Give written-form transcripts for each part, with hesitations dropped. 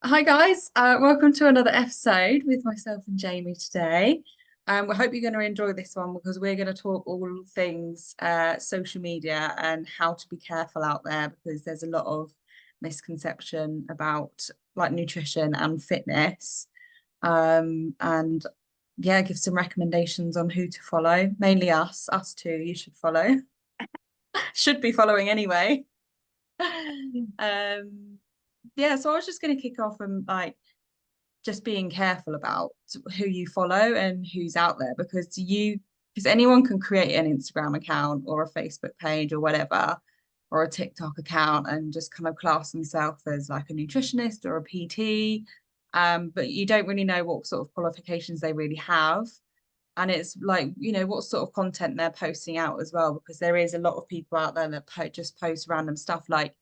Hi guys, welcome to another episode with myself and Jamie today. We hope you're going to enjoy this one because we're going to talk all things social media and how to be careful out there because there's a lot of misconception about like nutrition and fitness. And yeah, give some recommendations on who to follow. Mainly us two, you should follow. Should be following anyway. Um, yeah, so I was just going to kick off and like just being careful about who you follow and who's out there because anyone can create an Instagram account or a Facebook page or whatever or a TikTok account and just kind of class themselves as like a nutritionist or a PT. But you don't really know what sort of qualifications they really have. And it's like, what sort of content they're posting out as well, because there is a lot of people out there that just post random stuff like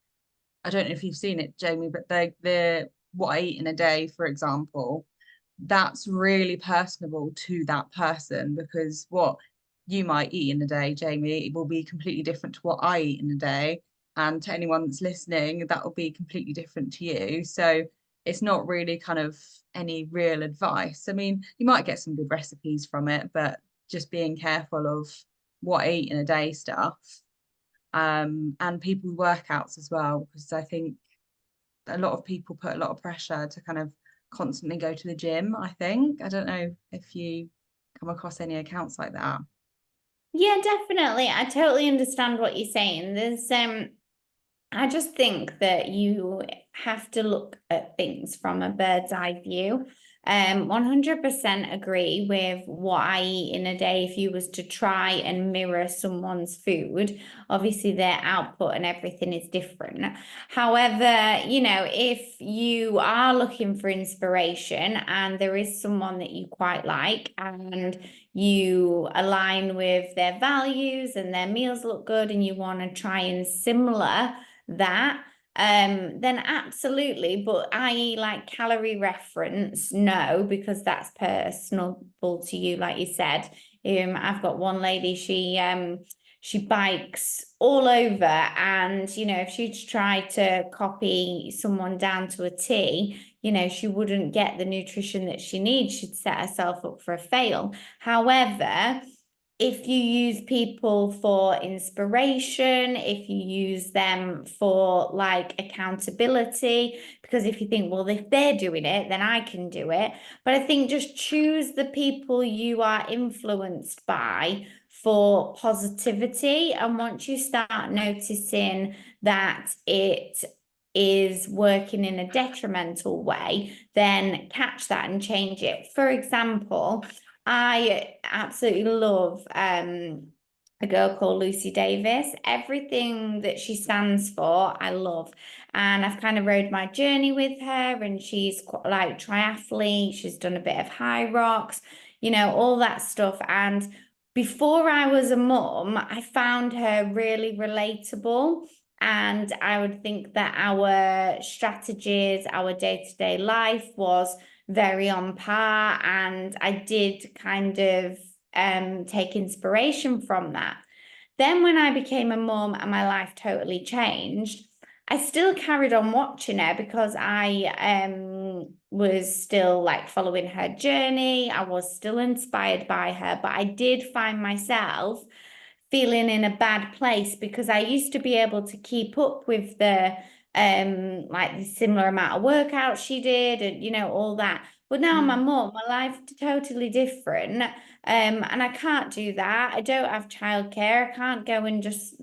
I don't know if you've seen it, Jamie, but they're what I eat in a day, for example, that's really personable to that person because what you might eat in a day, Jamie, it will be completely different to what I eat in a day. And to anyone that's listening, that will be completely different to you. So it's not really kind of any real advice. I mean, you might get some good recipes from it, but just being careful of what I eat in a day stuff and people's workouts as well, because I think a lot of people put a lot of pressure to kind of constantly go to the gym, I think. I don't know if you come across any accounts like that. Yeah, definitely. I totally understand what you're saying. I just think that you have to look at things from a bird's eye view. 100% agree with what I eat in a day. If you was to try and mirror someone's food, obviously their output and everything is different. However, if you are looking for inspiration and there is someone that you quite like and you align with their values and their meals look good and you want to try and similar that, then absolutely. But i.e. like calorie reference, no, because that's personal to you, like you said. I've got one lady, she bikes all over, and if she'd try to copy someone down to a T, she wouldn't get the nutrition that she needs. She'd set herself up for a fail. However, if you use people for inspiration, if you use them for like accountability, because if you think, well, if they're doing it, then I can do it. But I think just choose the people you are influenced by for positivity. And once you start noticing that it is working in a detrimental way, then catch that and change it. For example, I absolutely love a girl called Lucy Davis. Everything that she stands for, I love. And I've kind of rode my journey with her, and she's quite like triathlete. She's done a bit of high rocks, all that stuff. And before I was a mum, I found her really relatable. And I would think that our strategies, our day-to-day life was very on par, and I did kind of take inspiration from that. Then when I became a mum and my life totally changed, I still carried on watching her because I was still like following her journey. I was still inspired by her, but I did find myself feeling in a bad place because I used to be able to keep up with the like the similar amount of workouts she did, and all that. But now I'm a Mm. mum, my life totally different. And I can't do that. I don't have childcare. I can't go and just,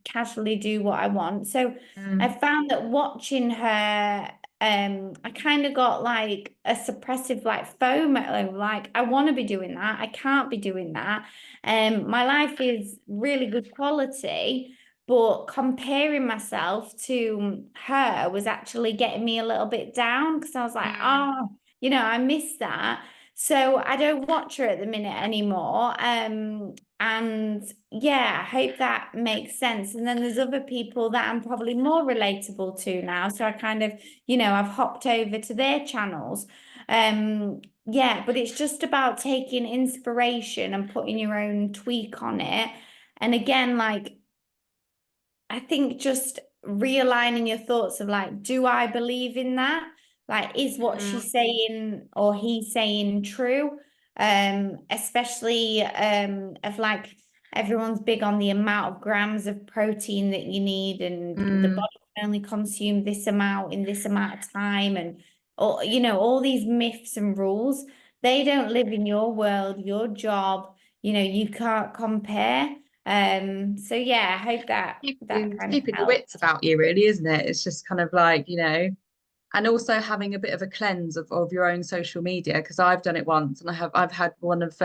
casually do what I want. So I Mm. found that watching her, I kind of got like a suppressive like FOMO, like I want to be doing that. I can't be doing that. My life is really good quality, but comparing myself to her was actually getting me a little bit down because I was like, Mm. oh, I miss that. So I don't watch her at the minute anymore. And yeah, I hope that makes sense. And then there's other people that I'm probably more relatable to now. So I kind of, I've hopped over to their channels. Yeah, but it's just about taking inspiration and putting your own tweak on it. And again, like, I think just realigning your thoughts of like, do I believe in that? Like, is what she's saying or he's saying true? Especially of like everyone's big on the amount of grams of protein that you need, and the Mm. body can only consume this amount in this amount of time, and or you know, all these myths and rules. They don't live in your world, your job. You know, you can't compare. So yeah, I hope that kind of Keeping your helps. wits about you, really, isn't it? It's just kind of like, and also having a bit of a cleanse of your own social media, because I've done it once, and I've had one of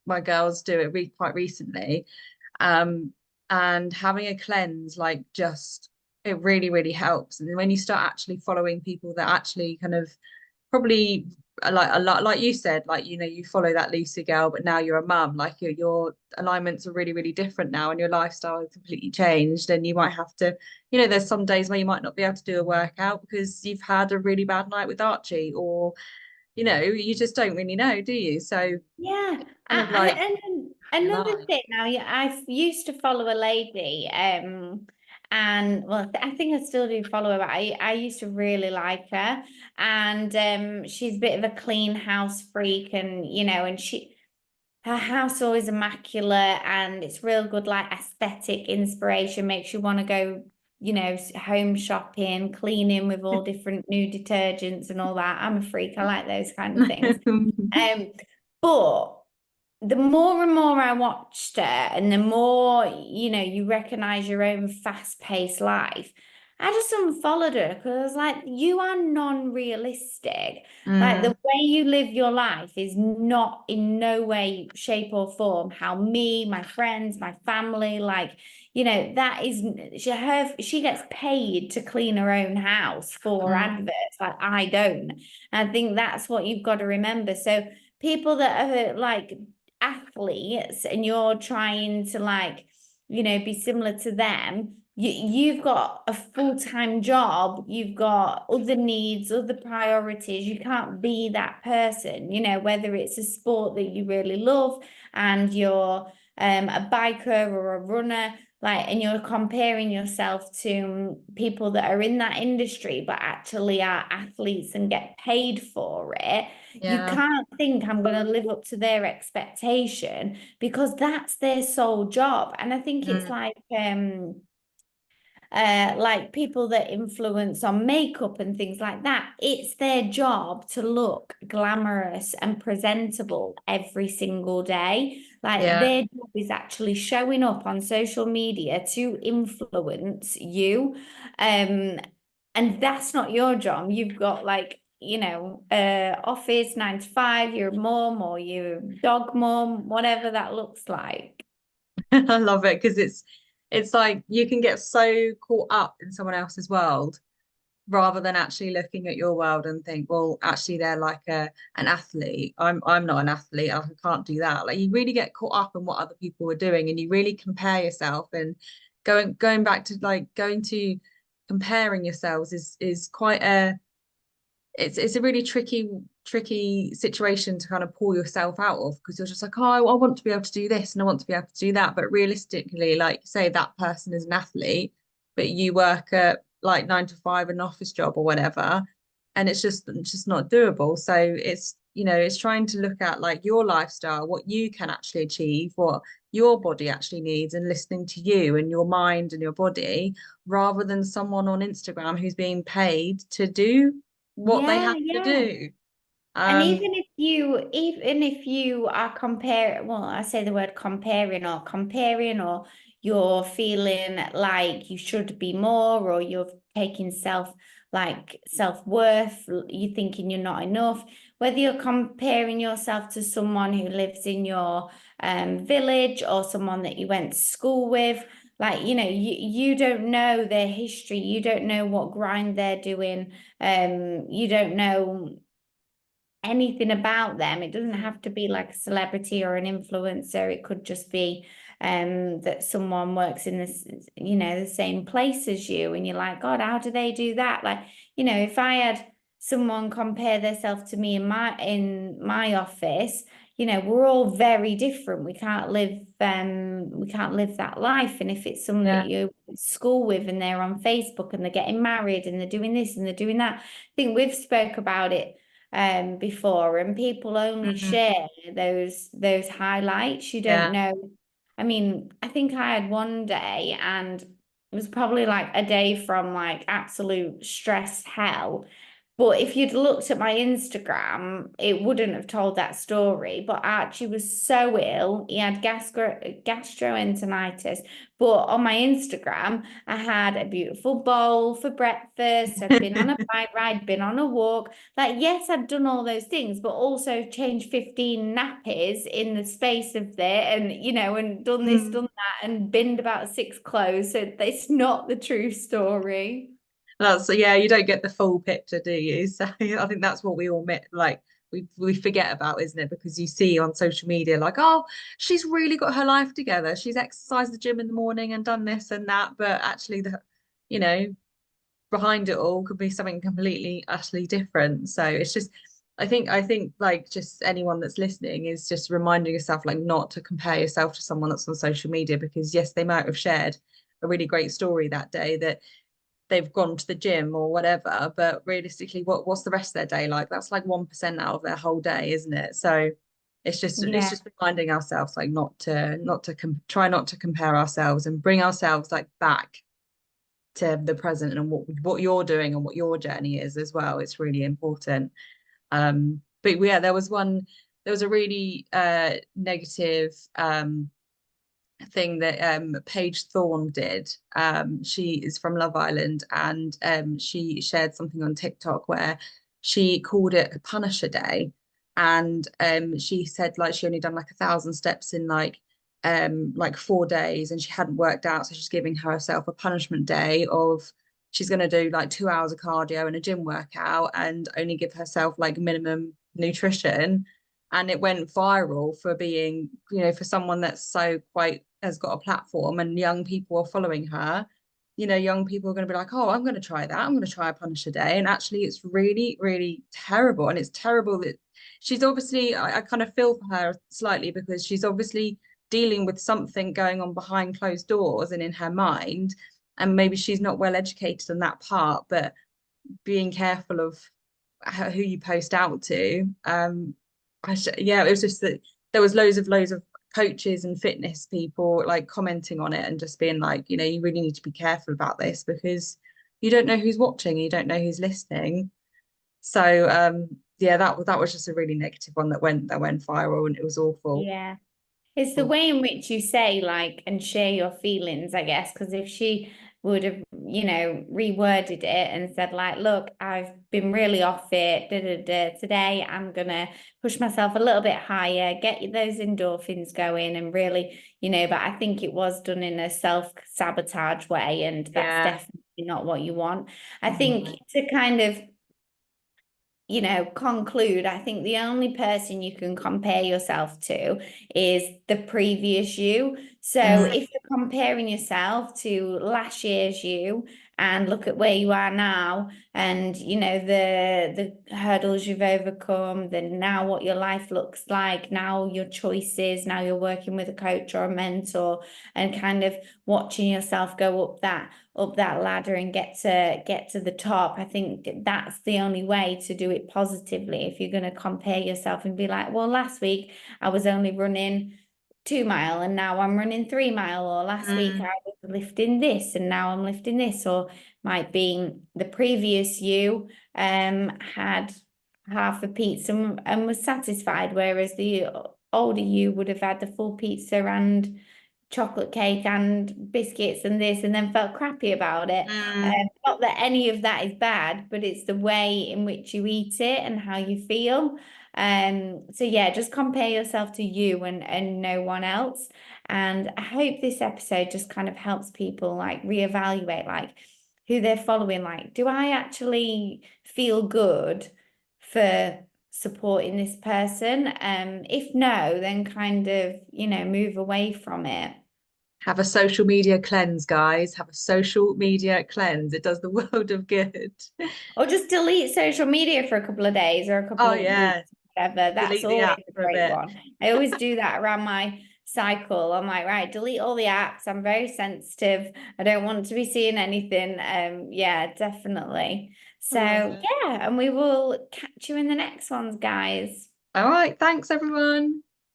my girls do it quite recently. Um, and having a cleanse, like, just, it really, really helps. And then when you start actually following people that actually kind of probably, like a lot, like you said, like, you follow that Lucy girl, but now you're a mum, like your alignments are really, really different now, and your lifestyle has completely changed. And you might have to, there's some days where you might not be able to do a workout because you've had a really bad night with Archie, or you just don't really know, do you? So Yeah, kind of like and your another life. thing now, yeah, I used to follow a lady, and well, I think I still do follow her, but I used to really like her, and she's a bit of a clean house freak, and and her house always immaculate, and it's real good, like aesthetic inspiration, makes you want to go, home shopping, cleaning with all different new detergents and all that. I'm a freak. I like those kind of things. Um, but the more and more I watched her, and the more, you recognize your own fast-paced life, I just unfollowed her because I was like, you are non-realistic. Like, the Mm, way you live your life is not in no way, shape, or form how me, my friends, my family, like, that is she gets paid to clean her own house for mm, adverts. Like, I don't. And I think that's what you've got to remember. So people that are like athletes, and you're trying to, like, be similar to them, you've got a full-time job, you've got other needs, other priorities. You can't be that person, whether it's a sport that you really love and you're a biker or a runner, like, and you're comparing yourself to people that are in that industry but actually are athletes and get paid for it. You yeah. can't think I'm going to live up to their expectation, because that's their sole job. And I think it's Mm, like people that influence on makeup and things like that. It's their job to look glamorous and presentable every single day. Like, yeah. their job is actually showing up on social media to influence you. And that's not your job. You've got, like, office 9 to 5, you're a mom or you're dog mom, whatever that looks like. I love it because it's like you can get so caught up in someone else's world rather than actually looking at your world and think, well, actually they're like an athlete. I'm not an athlete. I can't do that. Like, you really get caught up in what other people are doing, and you really compare yourself. And going back to, like, going to comparing yourselves is quite it's a really tricky situation to kind of pull yourself out of, because you're just like, oh, I want to be able to do this and I want to be able to do that. But realistically, like, say that person is an athlete, but you work at like 9 to 5, an office job or whatever, and it's just not doable. So it's trying to look at, like, your lifestyle, what you can actually achieve, what your body actually needs, and listening to you and your mind and your body, rather than someone on Instagram who's being paid to do what they Yeah, have to yeah. do. And Um, even if you are comparing, well, I say the word comparing, or you're feeling like you should be more, or you're taking self-worth, you're thinking you're not enough, whether you're comparing yourself to someone who lives in your village, or someone that you went to school with, like, you don't know their history, you don't know what grind they're doing, you don't know anything about them. It doesn't have to be like a celebrity or an influencer. It could just be that someone works in this, the same place as you, and you're like, God, how do they do that? Like, if I had someone compare themselves to me in my office, we're all very different. We can't live that life. And if it's someone Yeah. that you at school with and they're on Facebook and they're getting married and they're doing this and they're doing that, I think we've spoke about it before, and people only Mhm. share those highlights. You don't Yeah. know. I mean, I think I had one day, and it was probably like a day from like absolute stress hell. But if you'd looked at my Instagram, it wouldn't have told that story. But Archie was so ill. He had gastroenteritis. But on my Instagram, I had a beautiful bowl for breakfast. I'd been on a bike ride, been on a walk. Like, yes, I'd done all those things, but also changed 15 nappies in the space of there and, and done this, Mm. done that, and binned about 6 clothes. So it's not the true story. That's yeah, you don't get the full picture, do you? So I think that's what we all met like we forget about, isn't it? Because you see on social media like, oh, she's really got her life together. She's exercised the gym in the morning and done this and that, but actually you know, behind it all could be something completely, utterly different. So it's just I think like just anyone that's listening is just reminding yourself like not to compare yourself to someone that's on social media because yes, they might have shared a really great story that day that they've gone to the gym or whatever, but realistically, what's the rest of their day like? That's like 1% out of their whole day, isn't it? So it's Yeah. just reminding ourselves like not to try not to compare ourselves and bring ourselves like back to the present and what you're doing and what your journey is as well. It's really important. But yeah, there was a really negative thing that Paige Thorne did. She is from Love Island and she shared something on TikTok where she called it a Punisher Day. And she said like she only done like 1,000 steps in like 4 days and she hadn't worked out. So she's giving herself a punishment day of she's going to do like 2 hours of cardio and a gym workout and only give herself like minimum nutrition and it went viral for being, for someone that's so quite has got a platform and young people are following her. Young people are going to be like, oh, I'm going to try that. I'm going to try a Punisher Day. And actually, it's really, really terrible. And it's terrible that she's obviously, I kind of feel for her slightly because she's obviously dealing with something going on behind closed doors and in her mind. And maybe she's not well educated on that part, but being careful of who you post out to. Yeah, it was just that there was loads of coaches and fitness people like commenting on it and just being like, you really need to be careful about this because you don't know who's watching, you don't know who's listening. So yeah, that was just a really negative one that went viral and it was awful. Yeah. It's the way in which you say, like, and share your feelings, I guess, because if she would have, reworded it and said, like, look, I've been really off it, today I'm gonna push myself a little bit higher, get those endorphins going, and really, but I think it was done in a self-sabotage way, and that's Yeah. definitely not what you want. I think No. to kind of conclude, I think the only person you can compare yourself to is the previous you. So Mm, if you're comparing yourself to last year's you and look at where you are now and the hurdles you've overcome, then now what your life looks like, now your choices, now you're working with a coach or a mentor and kind of watching yourself go up that ladder and get to the top. I think that's the only way to do it positively. If you're going to compare yourself and be like, well, last week I was only running 2 mile and now I'm running 3 mile, or last week I mm, was lifting this and now I'm lifting this, or might be the previous you had half a pizza and was satisfied, whereas the older you would have had the full pizza and chocolate cake and biscuits and this and then felt crappy about it. mm. Not that any of that is bad, but it's the way in which you eat it and how you feel. So yeah, just compare yourself to you and no one else. And I hope this episode just kind of helps people like reevaluate like who they're following. Like, do I actually feel good for supporting this person? If no, then kind of, move away from it. Have a social media cleanse, guys. Have a social media cleanse. It does the world of good. Or just delete social media for a couple of days or a couple Oh of weeks. yeah. whatever. That's delete the always app a for a great bit. one. I always do that around my cycle. I'm like, right, delete all the apps. I'm very sensitive. I don't want to be seeing anything. Yeah, definitely. So Love it. yeah, and we will catch you in the next ones, guys. All right, thanks everyone.